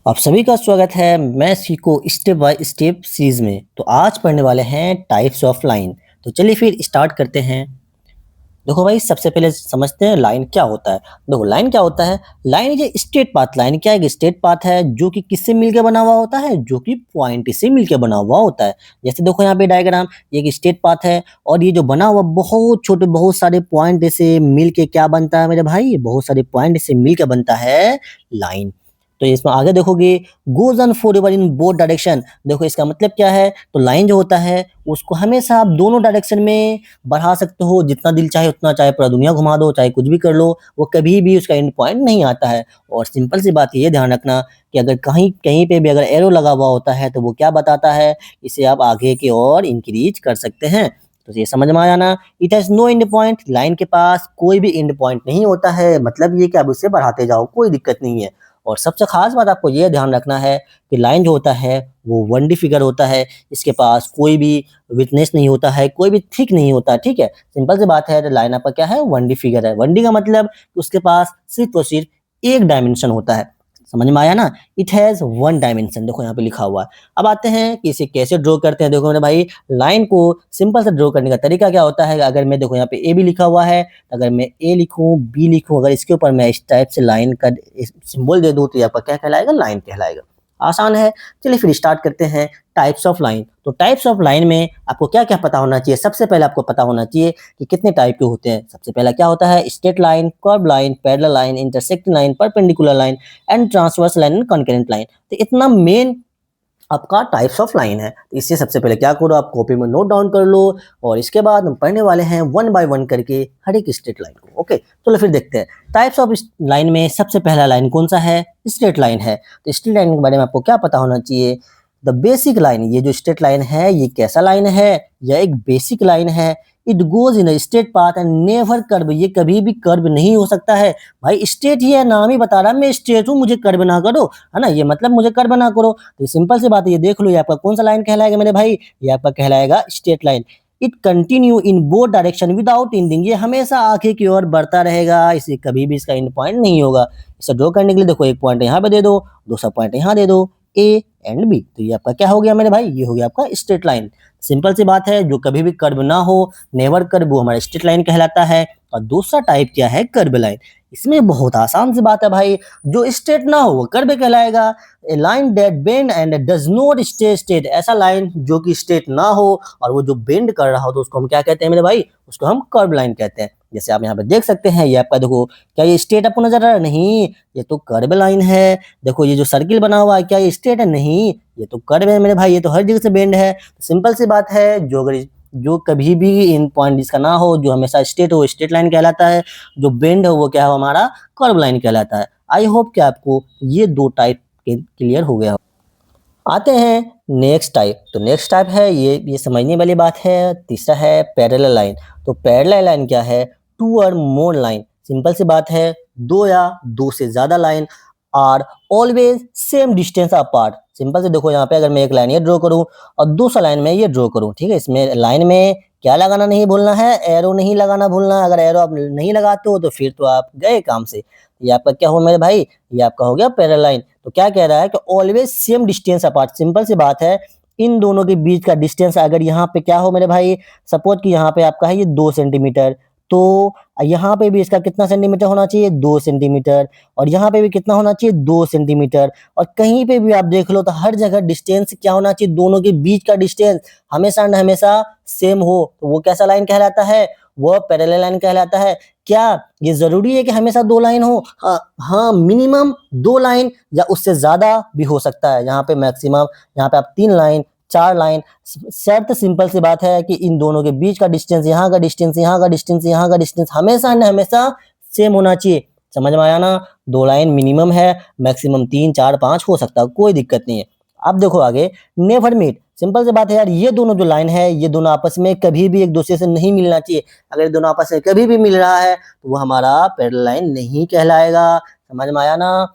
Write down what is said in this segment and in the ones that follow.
आप सभी का स्वागत है मैथ्स को स्टेप बाय स्टेप सीरीज में। तो आज पढ़ने वाले हैं टाइप्स ऑफ लाइन। तो चलिए फिर स्टार्ट करते हैं। देखो भाई, सबसे पहले समझते हैं लाइन क्या होता है। देखो लाइन क्या होता है। लाइन ये स्ट्रेट पाथ, लाइन क्या है, एक स्ट्रेट पाथ है जो कि किससे मिलकर बना हुआ होता है, जो कि पॉइंट से मिलकर बना हुआ होता है। जैसे देखो यहाँ पे डायग्राम, ये एक स्ट्रेट पाथ है और ये जो बना हुआ बहुत छोटे बहुत सारे पॉइंट से मिलके क्या बनता है मेरे भाई, बहुत सारे पॉइंट से मिलकर बनता है लाइन। तो इसमें आगे देखोगे, goes on forever in both direction. देखो इसका मतलब क्या है, तो लाइन जो होता है उसको हमेशा आप दोनों डायरेक्शन में बढ़ा सकते हो, जितना दिल चाहे उतना, चाहे पूरा दुनिया घुमा दो, चाहे कुछ भी कर लो, वो कभी भी उसका एंड पॉइंट नहीं आता है। और सिंपल सी बात ये ध्यान रखना कि अगर कहीं कहीं पे भी अगर एरो लगा हुआ होता है तो वो क्या बताता है, इसे आप आगे की ओर इंक्रीज कर सकते हैं। तो ये समझ में आ जाना, it has no end point, line के पास कोई भी एंड पॉइंट नहीं होता है, मतलब ये कि आप उससे बढ़ाते जाओ, कोई दिक्कत नहीं है। और सबसे खास बात आपको ये ध्यान रखना है कि लाइन जो होता है वो 1D फिगर होता है, इसके पास कोई भी विथनेस नहीं होता है, कोई भी थिक नहीं होता, ठीक है। सिंपल सी बात है, तो लाइन आपका क्या है, 1D फिगर है। 1D का मतलब कि उसके पास सिर्फ और सिर्फ एक डायमेंशन होता है। समझ में आया ना, इट हैज वन डायमेंशन, देखो यहाँ पे लिखा हुआ है। अब आते हैं कि इसे कैसे ड्रॉ करते हैं। देखो मेरे भाई, लाइन को सिंपल से ड्रॉ करने का तरीका क्या होता है, अगर मैं देखो यहाँ पे ए भी लिखा हुआ है, अगर मैं ए लिखूं बी लिखूं, अगर इसके ऊपर मैं इस टाइप से लाइन का सिंबल दे दूं तो ये आपका क्या कहलाएगा, लाइन कहलाएगा। आसान है। चलिए फिर स्टार्ट करते हैं टाइप्स ऑफ लाइन। तो टाइप्स ऑफ लाइन में आपको क्या क्या पता होना चाहिए। सबसे पहले आपको पता होना चाहिए कि कितने टाइप के होते हैं। सबसे पहला क्या होता है, straight line, curve line, parallel line, intersecting line, perpendicular line and transverse line and concurrent line. तो इतना मेन आपका टाइप्स ऑफ लाइन है। तो इससे सबसे पहले क्या करो, आप कॉपी में नोट डाउन कर लो और इसके बाद हम पढ़ने वाले हैं वन बाय वन करके हर एक स्ट्रेट लाइन को। ओके, चलो फिर देखते हैं टाइप्स ऑफ लाइन में सबसे पहला लाइन कौन सा है, स्ट्रेट लाइन है। तो स्ट्रेट लाइन के बारे में आपको क्या पता होना चाहिए, द बेसिक लाइन। ये जो स्ट्रेट लाइन है ये कैसा लाइन है, यह एक बेसिक लाइन है। It goes in straight path and never curve, ये कभी भी कर्व नहीं हो सकता है। भाई स्ट्रेट ही है, नाम ही बता रहा है मैं स्ट्रेट हूँ, मुझे कर्व ना करो, है ना, ये मतलब मुझे कर्व ना करो। तो सिंपल सी बात है, ये देख लो, ये आपका कौन सा लाइन कहलाएगा मेरे भाई, ये आपका कहलाएगा straight line. It continue in both direction without ending, ये हमेशा आगे की ओर बढ़ता रहेगा, इसे कभी भी इसका एंड पॉइंट नहीं होगा। इसे ड्रॉ करने के लिए देखो, एक पॉइंट यहाँ पे दे दो, दूसरा पॉइंट यहाँ दे दो, ए एंड बी। तो ये आपका क्या हो गया मेरे भाई, ये हो गया आपका स्ट्रेट लाइन। सिंपल सी बात है, जो कभी भी कर्व ना हो, नेवर कर्व, वो हमारा स्ट्रेट लाइन कहलाता है। और दूसरा टाइप क्या है, कर्व लाइन। इसमें बहुत आसान सी बात है भाई, जो स्ट्रेट ना हो वो कर्व कहलाएगा। A line that bend and does not stay straight, ऐसा लाइन जो कि स्ट्रेट ना हो और वो जो बेंड कर रहा हो तो उसको हम क्या कहते हैं मेरे भाई, उसको हम कर्व लाइन कहते हैं। जैसे आप यहाँ पे देख सकते हैं, ये आपका देखो, क्या ये स्ट्रेट आपको नजर आ रहा है, नहीं, ये तो कर्व लाइन है। देखो ये जो सर्किल बना हुआ है, क्या ये स्ट्रेट है, नहीं, ये तो कर्व है मेरे भाई, ये तो हर जगह से बेंड है। सिंपल सी बात है, जो कभी भी इन पॉइंट इसका ना हो, जो हमेशा स्ट्रेट हो, स्ट्रेट लाइन कहलाता है। जो बेंड हो वो क्या हो, हमारा कर्व लाइन कहलाता है। आई होप कि आपको ये दो टाइप क्लियर हो गया हो। आते हैं नेक्स्ट टाइप। तो नेक्स्ट टाइप है, ये समझने वाली बात है। तीसरा है पैरेलल लाइन। तो पैरेलल लाइन क्या है, टू और मोर लाइन। सिंपल सी बात है, दो या दो से ज्यादा line are always same distance apart. Simple से देखो, यहाँ पे अगर मैं एक लाइन ये ड्रॉ करूँ और दूसरा लाइन में ये ड्रॉ करूँ, ठीक है, इसमें लाइन में क्या लगाना नहीं भूलना है, एरो नहीं लगाना भूलना है। अगर एरो आप नहीं लगाते हो तो फिर तो आप गए काम से। ये आपका क्या हो मेरे भाई, ये आपका हो गया पैरेलल लाइन। तो क्या कह रहा है कि always same distance apart. Simple सी बात है, इन दोनों के बीच का डिस्टेंस अगर यहाँ पे क्या हो मेरे भाई, सपोज कि यहाँ पे आपका है ये 2 सेंटीमीटर, तो यहाँ पे भी इसका कितना सेंटीमीटर होना चाहिए, 2 सेंटीमीटर, और यहाँ पे भी कितना होना चाहिए, 2 सेंटीमीटर। और कहीं पे भी आप देख लो तो हर जगह डिस्टेंस क्या होना चाहिए, दोनों के बीच का डिस्टेंस हमेशा न हमेशा सेम हो, तो वो कैसा लाइन कहलाता है, वो पैरेलल लाइन कहलाता है। क्या ये जरूरी है कि हमेशा दो लाइन हो, हाँ, मिनिमम दो लाइन या उससे ज्यादा भी हो सकता है। यहाँ पे मैक्सिमम, यहाँ पे आप 3 लाइन, 4 लाइन, शर्त सिंपल सी बात है कि इन दोनों के बीच का डिस्टेंस, यहाँ का डिस्टेंस, यहाँ का डिस्टेंस, यहाँ का डिस्टेंस हमेशा न हमेशा सेम होना चाहिए। समझ में आया ना, 2 लाइन मिनिमम है, मैक्सिमम 3, 4, 5 हो सकता है, कोई दिक्कत नहीं है। अब देखो आगे, नेवर मीट। सिंपल सी बात है यार, ये दोनों जो लाइन है ये दोनों आपस में कभी भी एक दूसरे से नहीं मिलना चाहिए। अगर ये दोनों आपस में कभी भी मिल रहा है तो वो हमारा पैरेलल लाइन नहीं कहलाएगा। समझ में आया ना।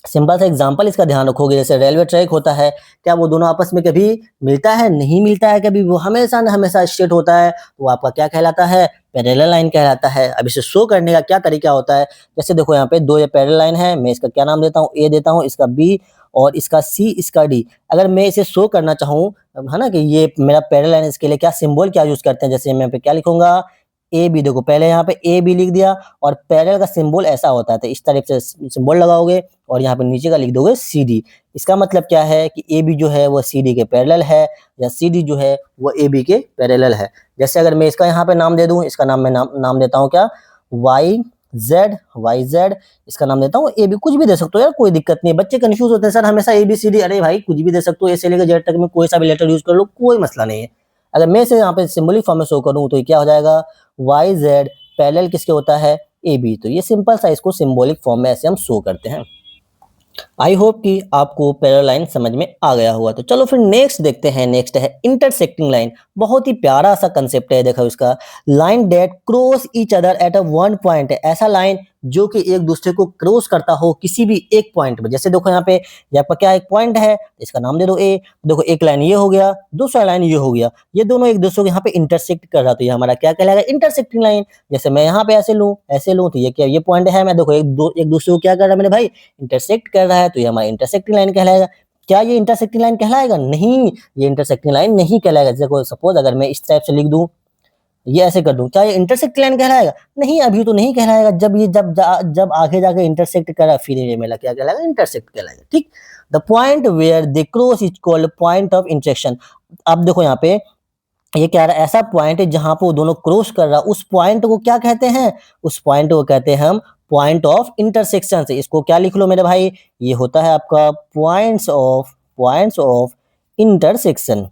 सिंपल सा एग्जांपल इसका ध्यान रखोगे, जैसे रेलवे ट्रैक होता है, क्या वो दोनों आपस में कभी मिलता है? नहीं मिलता है कभी, वो हमेशा न हमेशा स्ट्रेट होता है, तो वो आपका क्या कहलाता है? पैरेलल लाइन कहलाता है। अब इसे शो करने का क्या तरीका होता है? जैसे देखो यहाँ पे दो ये पैरेलल लाइन है, मैं इसका क्या नाम देता हूँ? ए देता हूँ, इसका बी और इसका सी, इसका डी। अगर मैं इसे शो करना चाहूँ, है ना, कि ये मेरा पैरेलल लाइन, इसके लिए क्या सिंबल क्या यूज करते हैं? जैसे मैं यहाँ पे क्या लिखूंगा? A B. देखो पहले यहाँ पे ए बी लिख दिया, और पैरेलल का सिंबल ऐसा होता है, तो इस तरह से सिंबल लगाओगे और यहाँ पे नीचे का लिख दोगे सी डी। इसका मतलब क्या है कि ए बी जो है वो सी डी के पैरेलल है, या सी डी जो है वो ए बी के पैरेलल है। जैसे अगर मैं इसका यहाँ पे नाम दे दूं, इसका नाम मैं नाम देता हूँ क्या? Y Z. इसका नाम देता हूँ ए बी। कुछ भी दे सकते हो यार, कोई दिक्कत नहीं है। बच्चे कंफ्यूज होते हैं, सर हमेशा ए बी सी डी। अरे भाई कुछ भी दे सकते हो, ए से लेकर जेड तक में कोई सा भी लेटर यूज कर लो, कोई मसला नहीं है। अगर मैं इसे यहाँ पे सिंबलिक फॉर्म में शो करूँ तो ये क्या हो जाएगा? वाई जेड पैरेलल किसके होता है? A B. तो ये सिंपल सा इसको सिंबॉलिक फॉर्म में ऐसे हम शो करते हैं। आई होप कि आपको पैरेलल लाइन समझ में आ गया हुआ। तो चलो फिर नेक्स्ट देखते हैं। नेक्स्ट है इंटरसेक्टिंग लाइन। बहुत ही प्यारा सा कंसेप्ट है, देखो इसका। Line date cross each other at a one point है, ऐसा लाइन जो कि एक दूसरे को क्रॉस करता हो किसी भी एक पॉइंट पे। जैसे देखो यहाँ पर क्या एक पॉइंट है, इसका नाम दे दो ए। देखो एक लाइन ये हो गया, दूसरा लाइन ये हो गया, ये दोनों एक दूसरे को यहाँ पे इंटरसेक्ट कर रहा, तो ये हमारा क्या कहलाएगा? Intersecting line. जैसे मैं यहाँ पे ऐसे लूं तो ये क्या? ये पॉइंट है, मैं देखो एक दूसरे को क्या कर रहा है मेरे भाई? इंटरसेक्ट कर रहा है, तो ये हमारा इंटरसेक्टिंग लाइन कहलाएगा। क्या ये इंटरसेक्टिंग लाइन कहलाएगा? नहीं, ये इंटरसेक्टिंग लाइन नहीं कहलाएगा। जैसे सपोज अगर मैं इस टाइप से लिख दूं, ये ऐसे कर दूं, क्या ये इंटरसेक्ट लाइन कहलाएगा? नहीं, अभी तो नहीं कहलाएगा। जब आगे जाके इंटरसेक्ट करा, फिर ये मेरा क्या कहलाएगा? इंटरसेक्ट कहलाएगा। ठीक। The point where they cross is called point of intersection. अब देखो यहाँ पे ये क्या रहा? ऐसा पॉइंट है जहां पर वो दोनों क्रॉस कर रहा, उस पॉइंट को क्या कहते हैं? उस पॉइंट को कहते हैं हम पॉइंट ऑफ इंटरसेक्शन। से इसको क्या लिख लो मेरे भाई? ये होता है आपका पॉइंट्स ऑफ इंटरसेक्शन।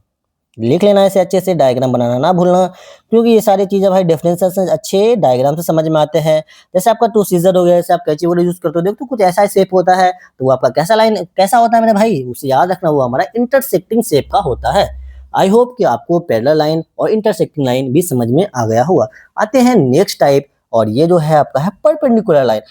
लिख लेना इसे अच्छे से, डायग्राम बनाना ना भूलना, क्योंकि ये सारी चीजें भाई डेफिनेशन अच्छे डायग्राम से समझ में आते हैं। जैसे आपका टू सीजर हो गया, जैसे आप कैंची बोर्ड यूज करते हो, देखो तो कुछ ऐसा शेप होता है, तो वो आपका कैसा होता है मेरे भाई? उसे याद रखना, वो हमारा इंटरसेक्टिंग शेप का होता है। आई होप कि आपको पैरेलल लाइन और इंटरसेक्टिंग लाइन भी समझ में आ गया होगा। आते हैं नेक्स्ट टाइप, और ये जो है आपका है परपेंडिकुलर लाइन।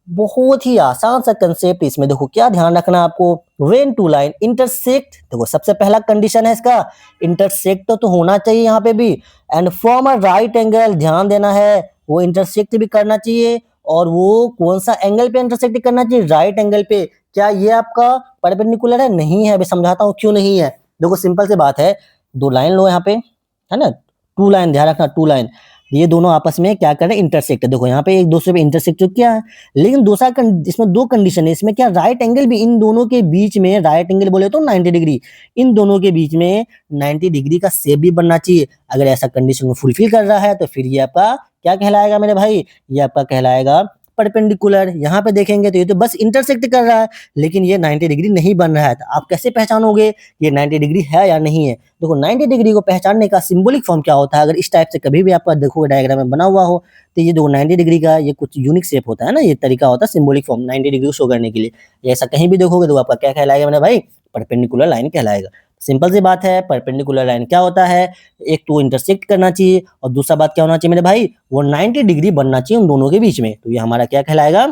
बहुत ही आसान सा कंसेप्ट। इसमें देखो क्या ध्यान रखना आपको? व्हेन टू लाइन इंटरसेक्ट, देखो सबसे पहला कंडीशन है इसका, इंटरसेक्ट तो होना चाहिए यहाँ पे भी, and form a right angle. ध्यान देना है, वो इंटरसेक्ट भी करना चाहिए, और वो कौन सा एंगल पे इंटरसेक्ट करना चाहिए? राइट एंगल पे। क्या ये आपका परपेंडिकुलर है? नहीं है। अभी समझाता हूँ क्यों नहीं है। देखो सिंपल सी बात है, दो लाइन लो यहाँ पे, है ना, टू लाइन, ध्यान रखना टू लाइन, ये दोनों आपस में क्या कर रहे हैं? इंटरसेक्ट है। देखो यहाँ पे एक दूसरे पे इंटरसेक्ट किया है, लेकिन इसमें दो कंडीशन है। इसमें क्या? राइट एंगल भी इन दोनों के बीच में, राइट एंगल बोले तो 90 डिग्री, इन दोनों के बीच में 90 डिग्री का शेप भी बनना चाहिए। अगर ऐसा कंडीशन को फुलफिल कर रहा है तो फिर ये आपका क्या कहलाएगा मेरे भाई? ये आपका कहलाएगा परपेंडिकुलर। यहाँ पे देखेंगे तो ये तो बस इंटरसेक्ट कर रहा है, लेकिन ये 90 डिग्री नहीं बन रहा है। तो आप कैसे पहचानोगे ये 90 डिग्री है या नहीं है? देखो 90 डिग्री को पहचानने का सिंबॉलिक फॉर्म क्या होता है? अगर इस टाइप से कभी भी आपका देखोगे डायग्राम में बना हुआ हो, तो ये देखो 90 डिग्री का ये कुछ यूनिक शेप होता है ना, ये तरीका होता है सिंबॉलिक फॉर्म 90 डिग्री को शो करने के लिए। ये ऐसा कहीं भी देखोगे तो आपका क्या कहलाएगा मेरे भाई? परपेंडिकुलर लाइन कहलाएगा। सिंपल सी बात है, परपेंडिकुलर लाइन क्या होता है? एक तो इंटरसेक्ट करना चाहिए, और दूसरा बात क्या होना चाहिए मेरे भाई? वो 90 डिग्री बनना चाहिए उन दोनों के बीच में। तो ये हमारा क्या कहलाएगा?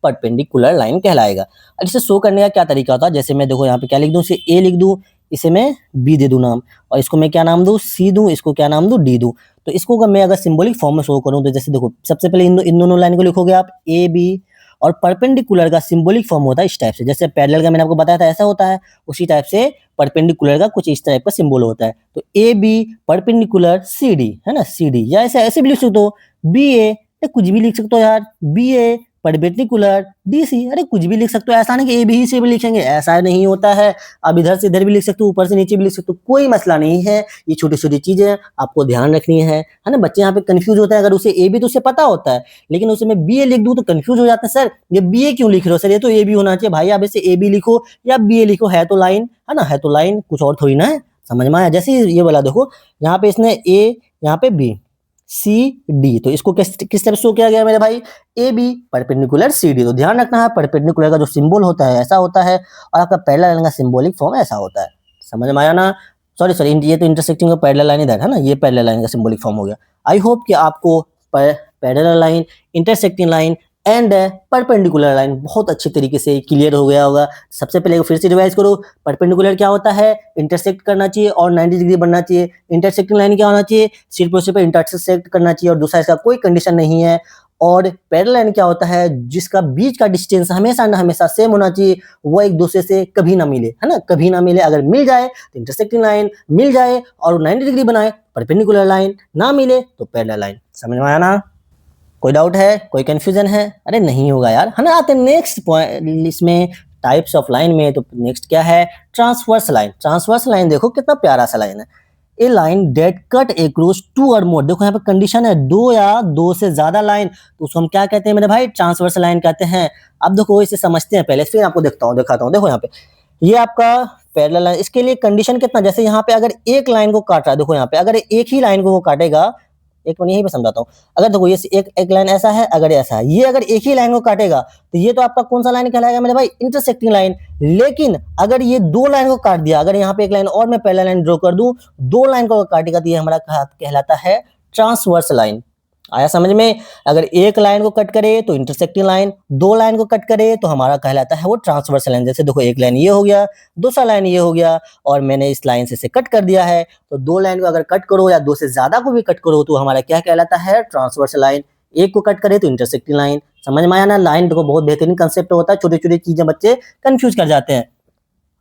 परपेंडिकुलर लाइन कहलाएगा। अब इसे शो करने का क्या तरीका होता है? जैसे मैं देखो यहाँ पे क्या लिख दूं? इसे ए लिख दूं, इसे मैं बी दे दूं नाम, और इसको मैं क्या नाम दूं? सी दूं, इसको क्या नाम दूं? डी दूं। तो इसको अगर मैं सिंबॉलिक फॉर्म में शो करूं, तो जैसे देखो सबसे पहले इन दोनों लाइन को लिखोगे आप ए बी, और परपेंडिकुलर का सिंबॉलिक फॉर्म होता है इस टाइप से। जैसे पैरेलल का मैंने आपको बताया था ऐसा होता है, उसी टाइप से परपेंडिकुलर का कुछ इस टाइप का सिंबल होता है। तो A B perpendicular C D, है ना, सी डी, या ऐसे ऐसे भी लिख सकते हो, बी ए, कुछ भी लिख सकते हो यार, बी ए परपेंडिकुलर डी सी, अरे कुछ भी लिख सकते हो। ऐसा नहीं कि ए बी से भी लिखेंगे, ऐसा नहीं होता है। अब इधर से इधर भी लिख सकते हो, ऊपर से नीचे भी लिख सकते हो, कोई मसला नहीं है। ये छोटी छोटी चीजें आपको ध्यान रखनी है ना। बच्चे यहाँ पे कंफ्यूज होते हैं, अगर उसे ए बी तो उसे पता होता है, लेकिन उसे मैं बी ए लिख दूं तो कंफ्यूज हो जाते हैं, सर ये बी ए क्यों लिख रहे हो? सर ये तो ए बी होना चाहिए। भाई आप इसे ए बी लिखो या बी ए लिखो, है तो लाइन, है ना, है तो लाइन, कुछ और थोड़ी ना है। समझ में आया? जैसे ये वाला देखो, यहाँ पे इसने ए, यहाँ पे बी, सी डी, तो इसको किस तरह शो किया गया मेरे भाई? A B perpendicular C D. तो ध्यान रखना है, परपेंडिकुलर का जो सिंबल होता है ऐसा होता है, और आपका पैरेलल लाइन का सिंबॉलिक फॉर्म ऐसा होता है। समझ में आया ना? सॉरी ये तो इंटरसेक्टिंग पैरेलल लाइन इधर है ना, ये पैरेलल लाइन का सिंबॉलिक फॉर्म हो गया। आई होप कि आपको parallel line, intersecting line and perpendicular line. बहुत अच्छे तरीके से क्लियर हो गया होगा। सबसे पहले फिर से रिवाइज करो, परपेंडिकुलर क्या होता है, इंटरसेक्ट करना चाहिए और 90 डिग्री बनना चाहिए। इंटरसेक्टिंग लाइन क्या होना चाहिए, सिर्फ और सिर्फ इंटरसेक्ट करना चाहिए और दूसरा इसका कोई कंडीशन नहीं है। और पैरेलल लाइन क्या होता है, जिसका बीच का डिस्टेंस हमेशा ना हमेशा सेम होना चाहिए, वो एक दूसरे से कभी ना मिले, है ना, कभी ना मिले। अगर मिल जाए तो इंटरसेक्टिंग लाइन, मिल जाए और 90 डिग्री बनाए परपेंडिकुलर लाइन, ना मिले तो पैरेलल लाइन। समझ में आया ना? कोई डाउट है, कोई कंफ्यूजन है? अरे नहीं होगा यार, है ना। आते नेक्स्ट पॉइंट इसमें टाइप्स ऑफ लाइन में। तो नेक्स्ट क्या है, ट्रांसवर्स लाइन। ट्रांसवर्स लाइन देखो कितना प्यारा सा लाइन है। A line that cut across two और मोर, देखो यहाँ पे कंडीशन है दो या दो से ज्यादा लाइन, तो उसको हम क्या कहते हैं मेरे भाई, ट्रांसवर्स लाइन कहते हैं। अब देखो इसे समझते हैं पहले, फिर आपको दिखाता हूँ। देखो यहाँ पे ये आपका पैरेलल लाइन, इसके लिए कंडीशन कितना, जैसे यहाँ पे अगर एक लाइन को काट रहा है, देखो यहाँ पे अगर एक ही लाइन को वो काटेगा, एक मिनट यही पे समझाता हूँ। अगर देखो ये एक लाइन ऐसा है, अगर ऐसा है, ये अगर एक ही लाइन को काटेगा तो ये तो आपका कौन सा लाइन कहलाएगा मेरे भाई, इंटरसेक्टिंग लाइन। लेकिन अगर ये दो लाइन को काट दिया, अगर यहाँ पे एक लाइन और मैं पैरेलल लाइन ड्रॉ कर दूं, दो लाइन को काटेगा, तो ये हमारा कहलाता है ट्रांसवर्स लाइन। आया समझ में? अगर एक लाइन को कट करे तो इंटरसेक्टिंग लाइन, दो लाइन को कट करे तो हमारा कहलाता है वो ट्रांसवर्स लाइन। जैसे देखो एक लाइन ये हो गया, दूसरा लाइन ये हो गया, और मैंने इस लाइन से इसे कट कर दिया है। तो दो लाइन को अगर कट करो या दो से ज्यादा को भी कट करो तो हमारा क्या कहलाता है, ट्रांसवर्स लाइन। एक को कट करे तो इंटरसेक्टिंग लाइन। समझ में आया ना? लाइन देखो बहुत बेहतरीन कंसेप्ट होता है, छोटी छोटी चीजें बच्चे कंफ्यूज कर जाते हैं।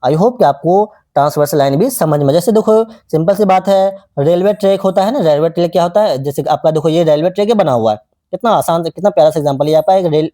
आई होप कि आपको ट्रांसवर्स लाइन भी समझ में। जैसे देखो सिंपल सी बात है, रेलवे ट्रैक होता है ना, रेलवे ट्रैक क्या होता है, जैसे आपका देखो ये रेलवे ट्रैक बना हुआ है, कितना आसान से, कितना प्यारा सा एग्जांपल। ये आपका एक रेल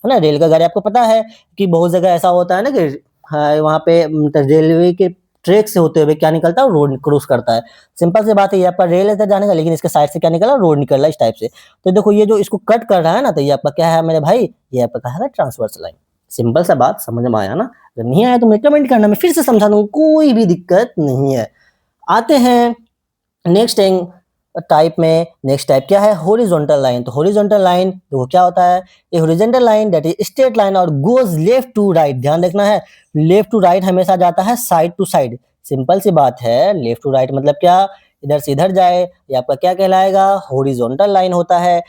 है ना, रेल का गाड़ी। आपको पता है कि बहुत जगह ऐसा होता है ना कि वहाँ पे रेलवे के ट्रैक से होते हुए क्या निकलता है, रोड क्रॉस करता है। सिंपल सी बात है, ये आपका रेल है जाने का, लेकिन इसके साइड से क्या निकला, रोड निकल रहा है इस टाइप से। तो देखो ये जो इसको कट कर रहा है ना, तो ये आपका क्या है मेरे भाई, ये आपका क्या है, ट्रांसवर्स लाइन। सिंपल सा बात समझ में आया ना? अगर नहीं आया तो मैं कमेंट करना, मैं फिर से समझा दूंगा, कोई भी दिक्कत नहीं है। आते हैं नेक्स्ट टाइप में। नेक्स्ट टाइप क्या है, हॉरिजॉन्टल लाइन। तो हॉरिजॉन्टल लाइन देखो क्या होता है, ये horizontal line that is straight line और गोज लेफ्ट टू राइट। ध्यान रखना है, लेफ्ट टू राइट हमेशा जाता है साइड टू साइड। सिंपल सी बात है, लेफ्ट टू राइट मतलब क्या, इधर से इधर जाए, ये आपका क्या कहलाएगा, हॉरिजॉन्टल लाइन होता है।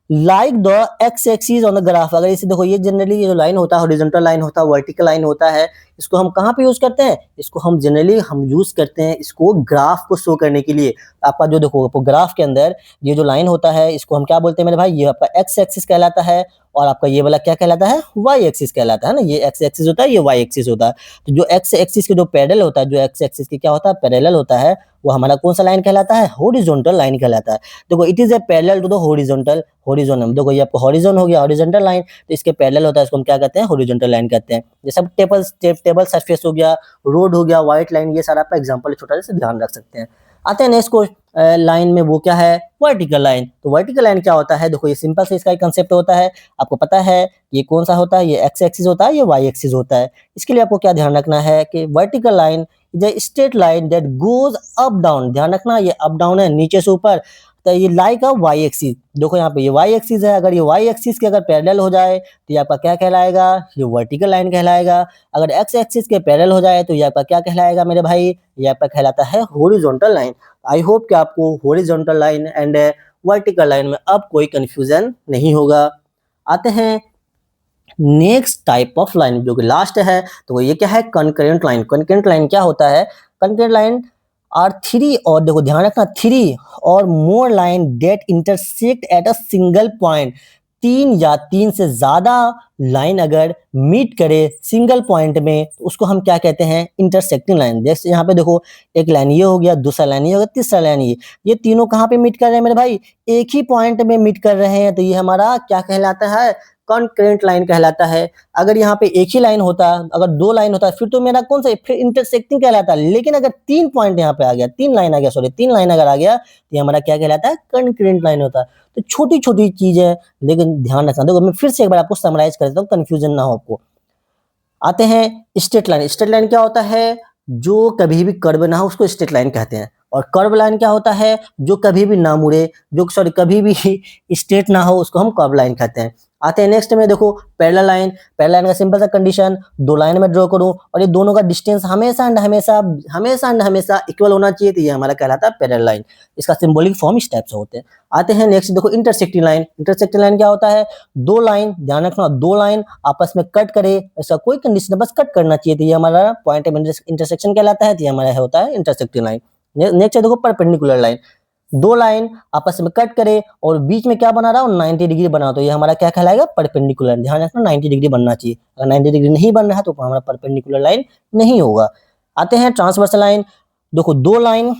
Like the x axis on the graph. अगर इसे देखो, ये जनरली ये जो लाइन होता है, हॉरिजॉन्टल लाइन होता है, वर्टिकल लाइन होता है, इसको हम कहाँ पे यूज करते हैं, इसको हम जनरली हम यूज करते हैं इसको ग्राफ को शो करने के लिए। आपका जो देखो ग्राफ के अंदर ये जो लाइन होता है, इसको हम क्या बोलते हैं मेरे भाई, ये आपका एक्स एक्सिस कहलाता है, और आपका ये वाला क्या कहलाता है, वाई एक्सिस कहलाता है ना। ये एक्स एक्सिस होता है, ये वाई एक्सिस होता है। तो जो एक्स एक्सिस के जो पैरेलल होता है, जो एक्स एक्सिस के क्या होता है, पैरेलल होता है, वो हमारा कौन सा लाइन कहलाता है, हॉरिजॉन्टल लाइन कहलाता है। देखो it is a parallel to the horizontal, horizon. देखो ये आपको हॉरिजॉन हो गया, हॉरिजॉन्टल लाइन, तो इसके पैरेलल होता है, इसको हम क्या कहते हैं, हॉरिजॉन्टल लाइन कहते हैं। जैसे टेबल सरफेस हो गया, रोड हो गया, व्हाइट लाइन, ये सारा आपका एग्जांपल छोटा सा ध्यान रख सकते हैं। आते हैं नेक्स्ट को लाइन में, वो क्या है, वर्टिकल लाइन। तो वर्टिकल लाइन क्या होता है, देखो ये सिंपल से इसका एक कंसेप्ट होता है, आपको पता है ये कौन सा होता है, ये एक्स एक्सिस होता है, ये वाई एक्सिस होता है। इसके लिए आपको क्या ध्यान रखना है कि vertical line is a straight line that goes up down. ध्यान रखना, ये अप डाउन है, नीचे से ऊपर, तो ये लाइक अ वाई एक्सिस। देखो यहाँ पे ये वाई एक्सिस है, अगर ये वाई एक्सिस के अगर पैरेलल हो जाए तो ये आपका क्या कहलाएगा, ये वर्टिकल लाइन कहलाएगा। अगर एक्स एक्सिस के पैरेलल हो जाए तो ये आपका क्या कहलाएगा मेरे भाई, ये आपका कहलाता है हॉरिजॉन्टल लाइन। आई होप कि आपको horizontal line and vertical line में अब कोई कंफ्यूजन नहीं होगा। आते हैं नेक्स्ट टाइप ऑफ लाइन जो कि लास्ट है, तो ये क्या है, कंकरेंट लाइन। कंकरेंट लाइन क्या होता है, कंकरेंट लाइन आर थ्री, और देखो ध्यान रखना, थ्री और more line that intersect at a single point. तीन या तीन से ज्यादा लाइन अगर मीट करे सिंगल पॉइंट में, तो उसको हम क्या कहते हैं, इंटरसेक्टिंग लाइन। जैसे यहाँ पे देखो एक लाइन ये हो गया, दूसरा लाइन ये हो गया, तीसरा लाइन ये तीनों कहाँ पे मीट कर रहे हैं मेरे भाई, एक ही पॉइंट में मीट कर रहे हैं, तो ये हमारा क्या कहलाता है, कॉन्करेंट लाइन कहलाता है। अगर यहाँ पे एक ही लाइन होता, अगर दो लाइन होता फिर तो मेरा कौन सा, फिर इंटरसेक्टिंग कहलाता है। लेकिन अगर तीन पॉइंट यहाँ पे आ गया, तीन लाइन आ गया, सॉरी तीन लाइन अगर आ गया, तो ये हमारा क्या कहलाता है, कॉन्करेंट लाइन होता है। तो छोटी छोटी चीज है, लेकिन ध्यान रखना। देखो मैं फिर से एक बार आपको समराइज कर देता हूँ, कंफ्यूजन ना हो आपको। आते हैं स्ट्रेट लाइन। स्ट्रेट लाइन क्या होता है, जो कभी भी कर्व ना हो उसको स्ट्रेट लाइन कहते हैं। और कर्व लाइन क्या होता है, जो कभी भी ना मुड़े, जो सॉरी कभी भी स्ट्रेट ना हो उसको हम कर्व लाइन कहते हैं। आते हैं नेक्स्ट में, देखो पैरेलल लाइन। पैरेलल लाइन का सिंपल सा कंडीशन, दो लाइन में ड्रॉ करूं और ये दोनों का डिस्टेंस हमेशा एंड हमेशा हमेशा एंड हमेशा इक्वल होना चाहिए, तो ये हमारा कहलाता है पैरेलल लाइन। इसका सिंबॉलिक फॉर्म इस टाइप से होते हैं। आते हैं नेक्स्ट, देखो इंटरसेक्टिंग लाइन। इंटरसेक्टिंग लाइन क्या होता है, दो लाइन, ध्यान रखना, दो लाइन आपस में कट करे, ऐसा कोई कंडीशन, बस कट करना चाहिए, तो ये हमारा पॉइंट ऑफ इंटरसेक्शन कहलाता है, तो ये हमारा होता है इंटरसेक्टिंग लाइन। नेक्स्ट है देखो परपेंडिकुलर लाइन। दो लाइन आपस में कट करे और बीच में क्या बना रहा है, 90 डिग्री बना, तो ये हमारा क्या कहलाएगा, परपेंडिकुलर। ध्यान रखना 90 डिग्री बनना चाहिए, अगर 90 डिग्री नहीं बन रहा है तो हमारा परपेंडिकुलर लाइन नहीं होगा। आते हैं ट्रांसवर्सल लाइन। देखो दो लाइन,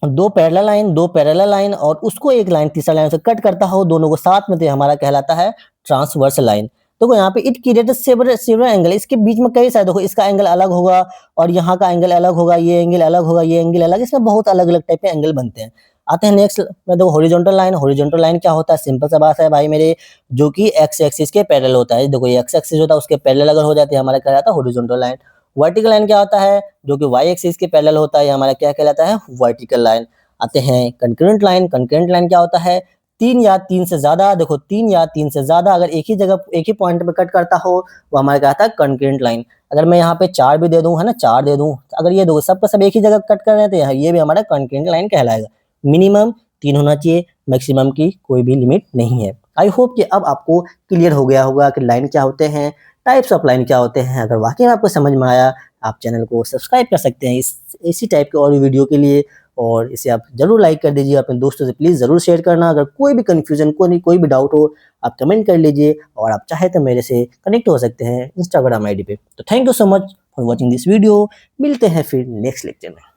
दो पैरेलल लाइन और उसको एक लाइन तीसरा लाइन से कट करता हो दोनों को साथ में, तो हमारा कहलाता है ट्रांसवर्स लाइन। देखो यहाँ पे इट क्रिएट सेवरल एंगल, इसके बीच में कई सारे, देखो इसका एंगल अलग होगा और यहाँ का एंगल अलग होगा, ये एंगल अलग होगा, ये एंगल अलग, इसमें बहुत अलग अलग टाइप के एंगल बनते हैं। आते हैं नेक्स्ट में, देखो हॉरिजॉन्टल लाइन। हॉरिजॉन्टल लाइन क्या होता है, सिंपल सा बात है भाई मेरे, जो कि एक्स एक्सिस के पैरेलल होता है। देखो ये एक्स एक्सिस होता है, उसके पैरेलल अगर हो जाते हैं हमारा कहलाता है हॉरिजॉन्टल लाइन। वर्टिकल लाइन क्या होता है, जो कि वाई एक्सिस के पैरेलल होता है, हमारा क्या कहलाता है, वर्टिकल लाइन। आते हैं कंकरेंट लाइन। कंकरेंट लाइन क्या होता है, तीन या तीन से ज्यादा, देखो तीन या तीन से ज्यादा अगर एक ही जगह एक ही पॉइंट पे कट करता हो, वो हमारा कहता है कंकरेंट लाइन। अगर मैं यहाँ पे 4 भी दे दूं, है ना, 4 दे दूं, अगर ये दो सब का सब एक ही जगह कट कर रहे हैं, तो ये भी हमारा कंकरेंट लाइन कहलाएगा। मिनिमम 3 होना चाहिए, मैक्सिमम की कोई भी लिमिट नहीं है। आई होप कि अब आपको क्लियर हो गया होगा कि लाइन क्या होते हैं, टाइप्स ऑफ लाइन क्या होते हैं। अगर वाकई में आपको समझ में आया, आप चैनल को सब्सक्राइब कर सकते हैं इसी टाइप के और वीडियो के लिए, और इसे आप जरूर लाइक कर दीजिए। अपने दोस्तों से प्लीज़ ज़रूर शेयर करना। अगर कोई भी कन्फ्यूजन, कोई भी डाउट हो, आप कमेंट कर लीजिए, और आप चाहे तो मेरे से कनेक्ट हो सकते हैं इंस्टाग्राम आईडी पे। तो thank you so much for watching this video. मिलते हैं फिर नेक्स्ट लेक्चर में।